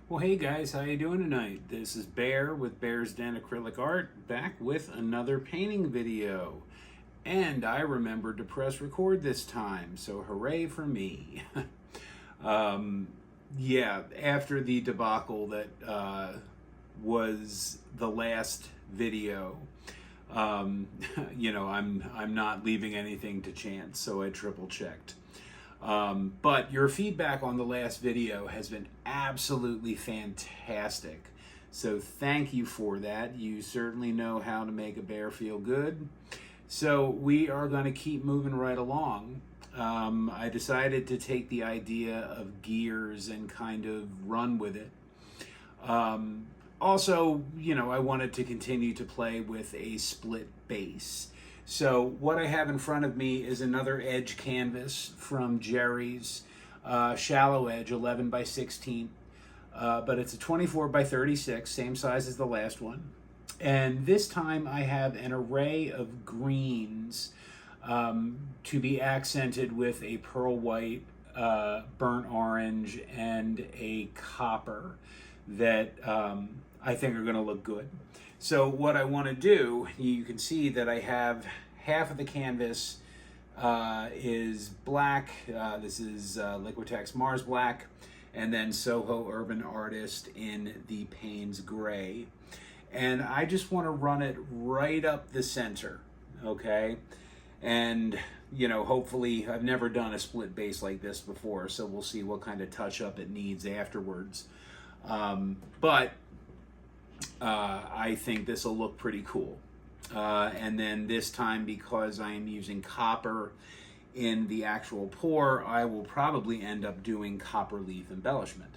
Well, hey guys, how you doing tonight? This is Bear with Bear's Den Acrylic Art, back with another painting video. And I remembered to press record this time, so hooray for me. um, yeah, after the debacle that was the last video, um, I'm not leaving anything to chance, so I triple checked. But your feedback on the last video has been absolutely fantastic. So thank you for that. You certainly know how to make a bear feel good. So we are going to keep moving right along. I decided to take the idea of gears and kind of run with it. Also, I wanted to continue to play with a split base. So what I have in front of me is another edge canvas from Jerry's Shallow Edge 11 by 16, but it's a 24 by 36, same size as the last one. And this time I have an array of greens to be accented with a pearl white, burnt orange, and a copper that I think are going to look good. So what I want to do, you can see that I have half of the canvas is black. This is Liquitex Mars Black, and then Soho Urban Artist in the Payne's Gray. And I just want to run it right up the center, okay? And, hopefully, I've never done a split base like this before, so we'll see what kind of touch-up it needs afterwards. But I think this will look pretty cool. And then this time, because I am using copper in the actual pour, I will probably end up doing copper leaf embellishment.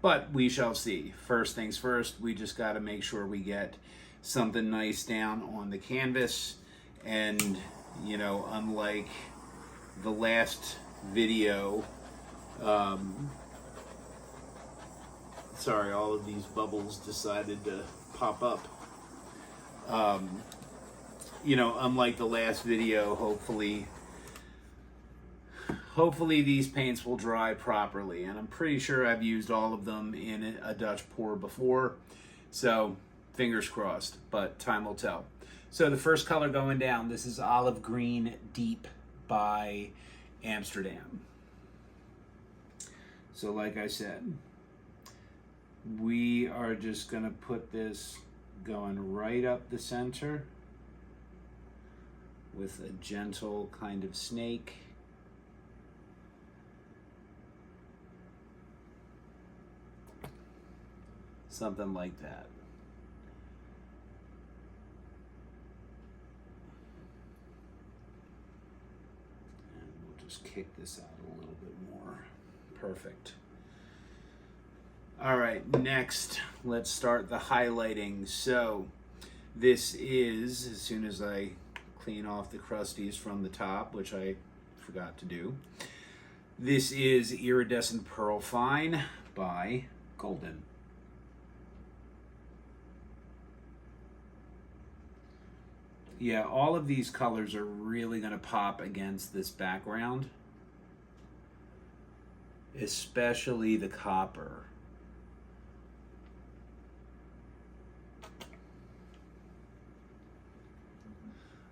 But we shall see. First things first, we just got to make sure we get something nice down on the canvas. And, unlike the last video, sorry, all of these bubbles decided to pop up. Unlike the last video, hopefully these paints will dry properly. And I'm pretty sure I've used all of them in a Dutch pour before. So fingers crossed, but time will tell. So the first color going down, this is Olive Green Deep by Amsterdam. So like I said, we are just going to put this going right up the center with a gentle kind of snake. Something like that. And we'll just kick this out a little bit more. Perfect. All right, next, let's start the highlighting. So this is, as soon as I clean off the crusties from the top, which I forgot to do, this is Iridescent Pearl Fine by Golden. Yeah, all of these colors are really going to pop against this background, especially the copper.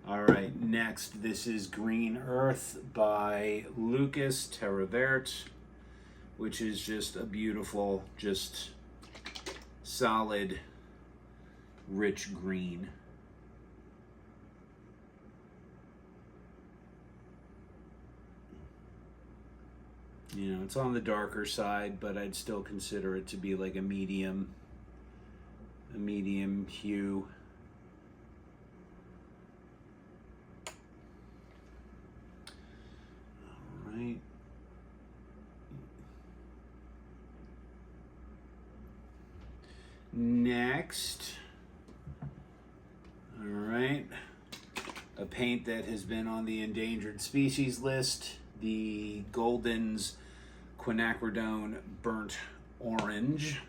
All right, next, this is Green Earth by Lucas Terre, Verte, which is just a beautiful, just solid, rich green. It's on the darker side, but I'd still consider it to be like a medium hue. All right. Next, all right, a paint that has been on the endangered species list, the Golden's Quinacridone Burnt Orange.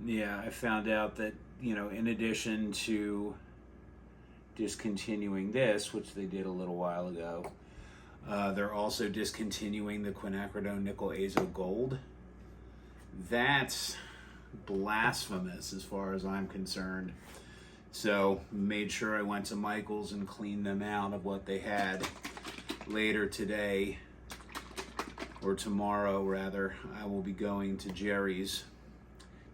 Yeah, I found out that, you know, in addition to discontinuing this, which they did a little while ago, they're also discontinuing the Quinacridone Nickel Azo Gold. That's blasphemous as far as I'm concerned. So made sure I went to Michael's and cleaned them out of what they had. Later today, or tomorrow rather, I will be going to Jerry's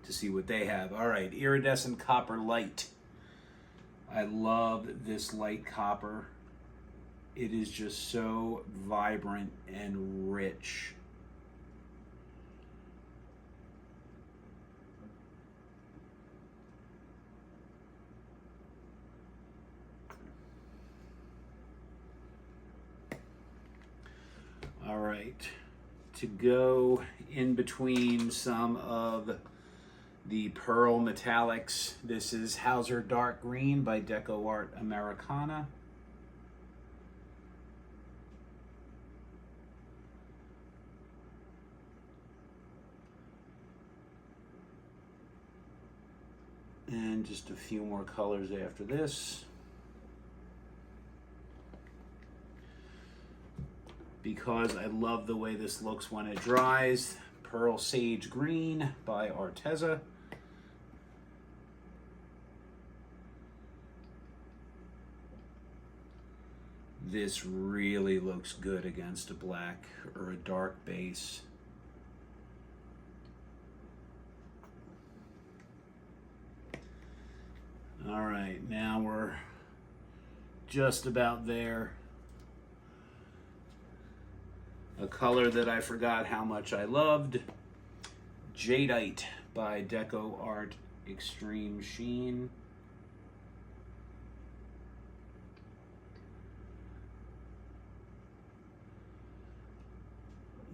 to see what they have. All right, Iridescent Copper Light. I love this light copper. It is just so vibrant and rich. All right, to go in between some of the pearl metallics, this is Hauser Dark Green by Deco Art Americana. And just a few more colors after this. Because I love the way this looks when it dries, Pearl Sage Green by Arteza. This really looks good against a black or a dark base. All right, now we're just about there. A color that I forgot how much I loved, Jadite by Deco Art Extreme Sheen.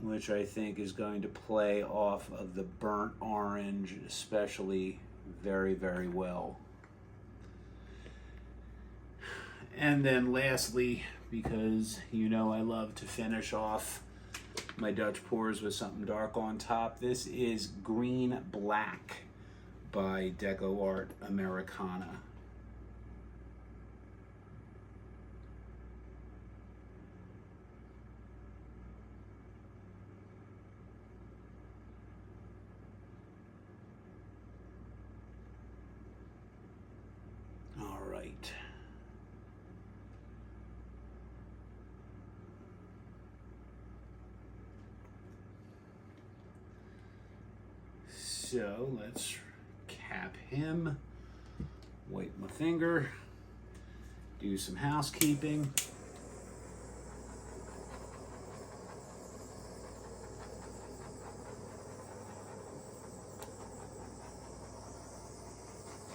Which I think is going to play off of the burnt orange especially very, very well. And then lastly, because you know I love to finish off my Dutch pours with something dark on top, this is Green Black by Deco Art Americana. All right. So let's cap him, wipe my finger, do some housekeeping.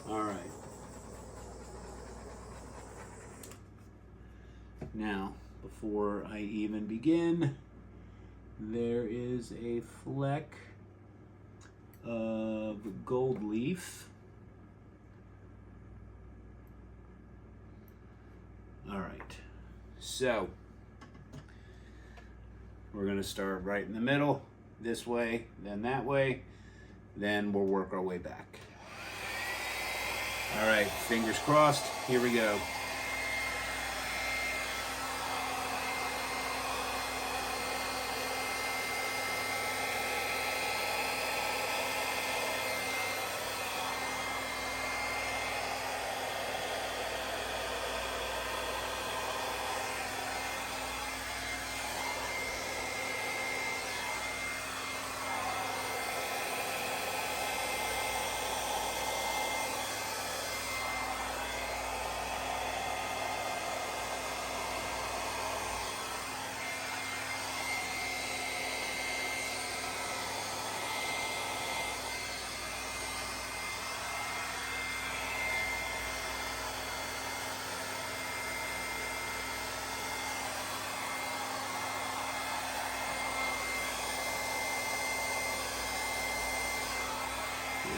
All right. Now, before I even begin, there is a fleck of gold leaf. All right, so we're going to start right in the middle, this way, then that way, then we'll work our way back. All right, fingers crossed, here we go.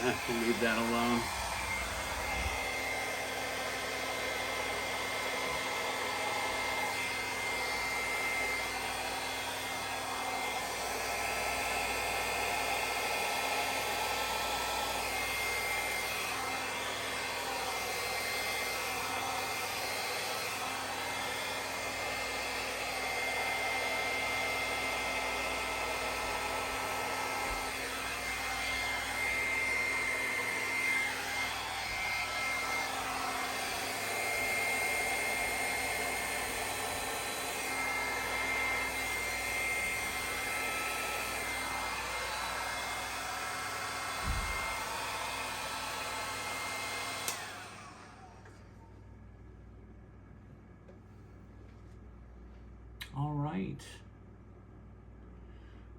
I can leave that alone. right.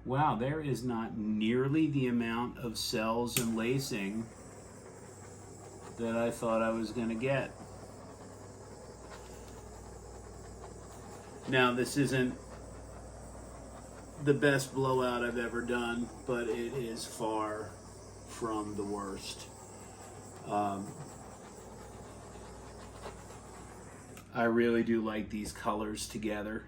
Wow, there is not nearly the amount of cells and lacing that I thought I was going to get. Now, this isn't the best blowout I've ever done, but it is far from the worst. I really do like these colors together.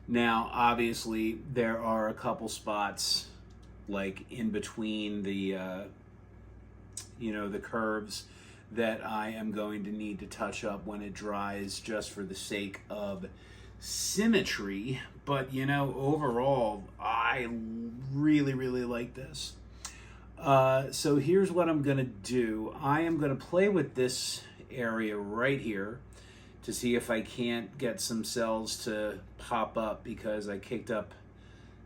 Now, obviously, there are a couple spots like in between the, the curves that I am going to need to touch up when it dries just for the sake of symmetry. But, overall, I really, really like this. So here's what I'm going to do. I am going to play with this area right here to see if I can't get some cells to pop up because I kicked up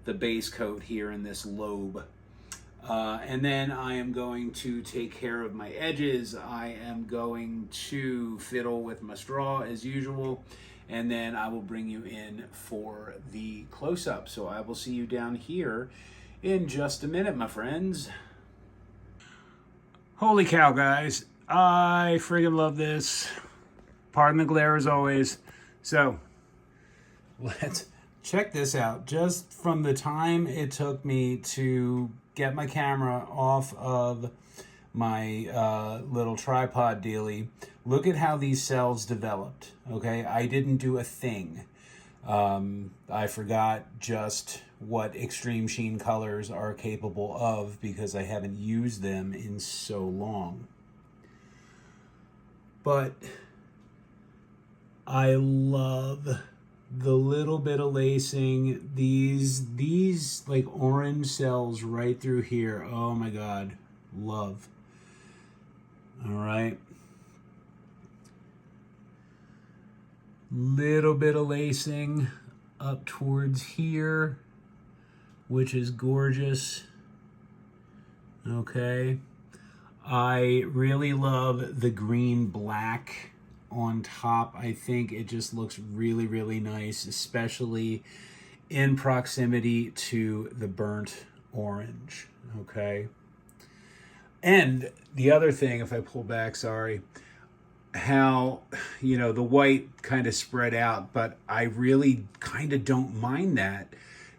the base coat here in this lobe. And then I am going to take care of my edges. I am going to fiddle with my straw as usual, and then I will bring you in for the close-up. So I will see you down here in just a minute, my friends. Holy cow, guys. I friggin' love this. Pardon the glare as always. So, let's check this out. Just from the time it took me to get my camera off of my little tripod dealie, look at how these cells developed, okay? I didn't do a thing. I forgot just what extreme sheen colors are capable of because I haven't used them in so long. But I love the little bit of lacing, these like orange cells right through here. Oh my God, love. All right. Little bit of lacing up towards here, which is gorgeous. Okay. I really love the green black on top. I think it just looks really, really nice, especially in proximity to the burnt orange, okay? And the other thing, if I pull back, sorry, how, the white kind of spread out, but I really kind of don't mind that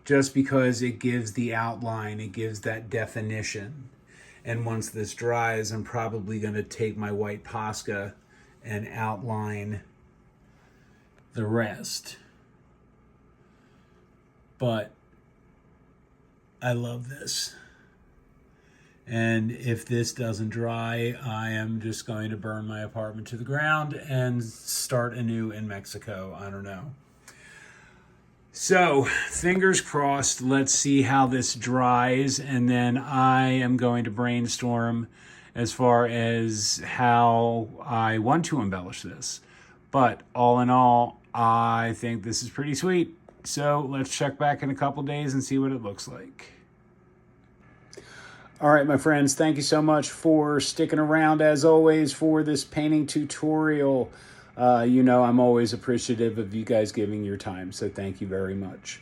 just because it gives the outline, it gives that definition. And once this dries, I'm probably going to take my white Posca and outline the rest. But I love this. And if this doesn't dry, I am just going to burn my apartment to the ground and start anew in Mexico. I don't know. So, fingers crossed. Let's see how this dries. And then I am going to brainstorm as far as how I want to embellish this. But all in all, I think this is pretty sweet. So let's check back in a couple days and see what it looks like. All right, my friends, thank you so much for sticking around as always for this painting tutorial. I'm always appreciative of you guys giving your time, so thank you very much.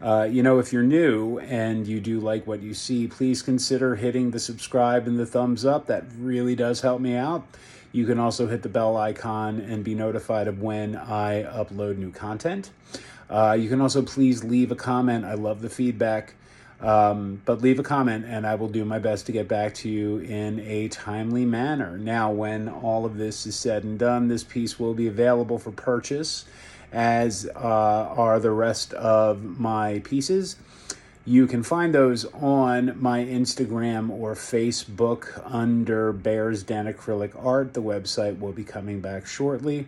If you're new and you do like what you see, please consider hitting the subscribe and the thumbs up. That really does help me out. You can also hit the bell icon and be notified of when I upload new content. You can also please leave a comment. I love the feedback. But leave a comment and I will do my best to get back to you in a timely manner. Now, when all of this is said and done, this piece will be available for purchase, as are the rest of my pieces. You can find those on my Instagram or Facebook under Bear's Den Acrylic Art. The website will be coming back shortly.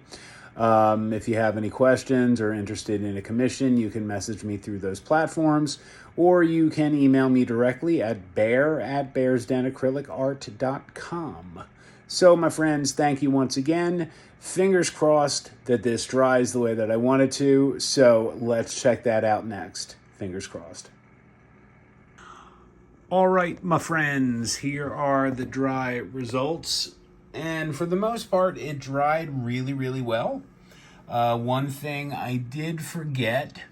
If you have any questions or interested in a commission, you can message me through those platforms, or you can email me directly at bear@bearsdenacrylicart.com. So, my friends, thank you once again. Fingers crossed that this dries the way that I want it to. So let's check that out next. Fingers crossed. All right, my friends, here are the dry results. And for the most part, it dried really, really well. One thing I did forget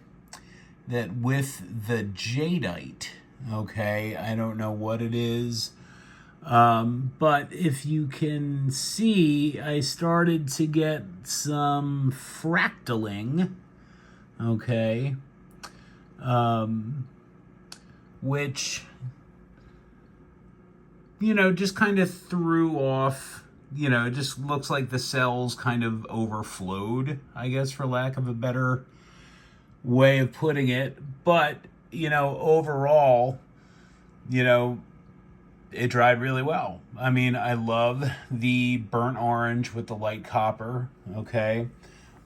that with the Jadite, okay, I don't know what it is, but if you can see, I started to get some fractaling, okay, which, you know, just kind of threw off, you know, it just looks like the cells kind of overflowed, I guess, for lack of a better way of putting it. But, you know, overall, you know, it dried really well. I mean, I love the burnt orange with the light copper, okay?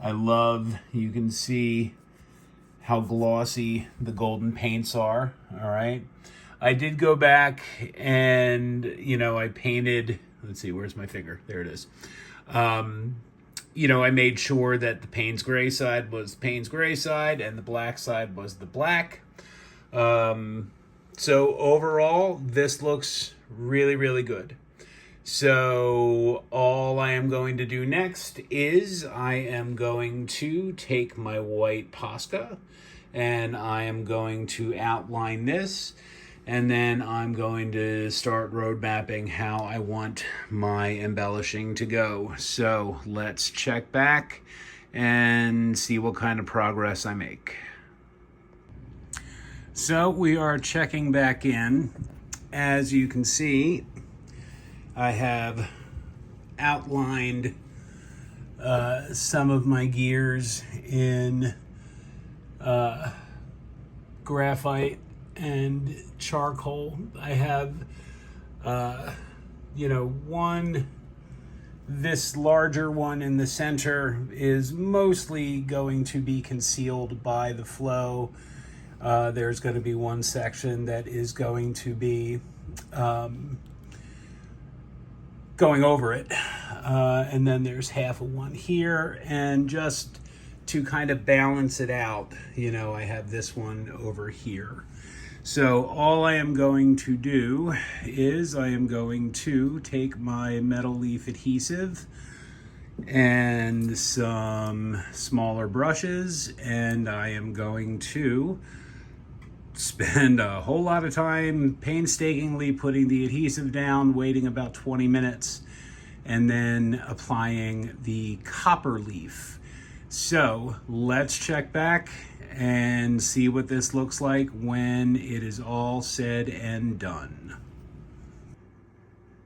I love, you can see how glossy the golden paints are, all right? I did go back and, you know, I painted, let's see, where's my finger? There it is. You know, I made sure that the Payne's gray side was Payne's gray side and the black side was the black. So overall, this looks really, really good. So all I am going to do next is I am going to take my white Posca and I am going to outline this, and then I'm going to start road mapping how I want my embellishing to go. So let's check back and see what kind of progress I make. So we are checking back in. As you can see, I have outlined some of my gears in graphite and charcoal. I have, you know, this larger one in the center is mostly going to be concealed by the flow. There's going to be one section that is going to be going over it. And then there's half of one here. And just to kind of balance it out, you know, I have this one over here. So all I am going to do is I am going to take my metal leaf adhesive and some smaller brushes, and I am going to spend a whole lot of time painstakingly putting the adhesive down, waiting about 20 minutes, and then applying the copper leaf. So let's check back and see what this looks like when it is all said and done.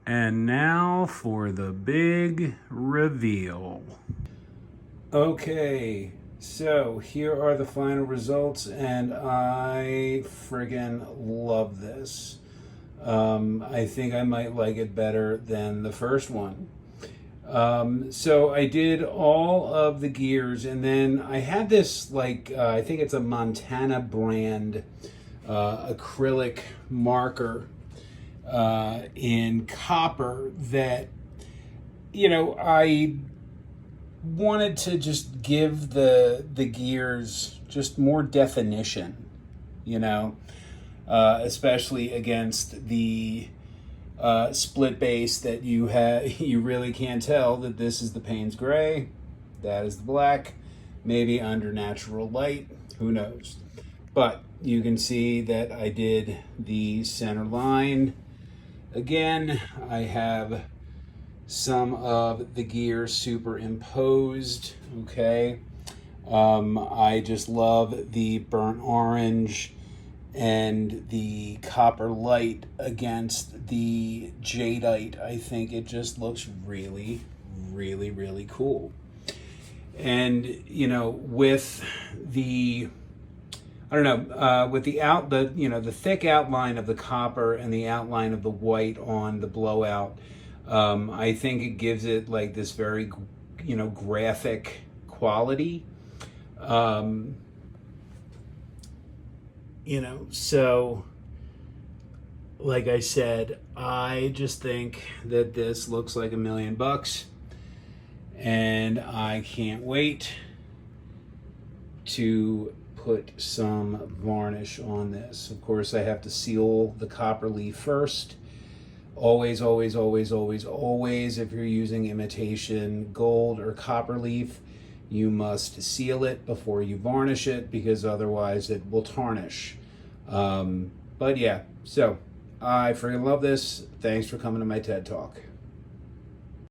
And now for the big reveal. Okay, so here are the final results, and I friggin' love this. I think I might like it better than the first one. So I did all of the gears, and then I had this, like, I think it's a Montana brand acrylic marker in copper that, you know, I wanted to just give the gears just more definition, you know, especially against the split base that you have. You really can't tell that this is the Payne's gray, that is the black, maybe under natural light, who knows. But you can see that I did the center line. Again, I have some of the gears superimposed, okay? I just love the burnt orange and the copper light against the Jadite. I think it just looks really, really, really cool. And, you know, with the, I don't know, with the thick outline of the copper and the outline of the white on the Blowout, I think it gives it like this very, you know, graphic quality. You know, so like I said, I just think that this looks like $1,000,000, and I can't wait to put some varnish on this. Of course, I have to seal the copper leaf first. Always, if you're using imitation gold or copper leaf, You must seal it before you varnish it, because otherwise it will tarnish. But yeah, so I freaking love this. Thanks for coming to my TED Talk.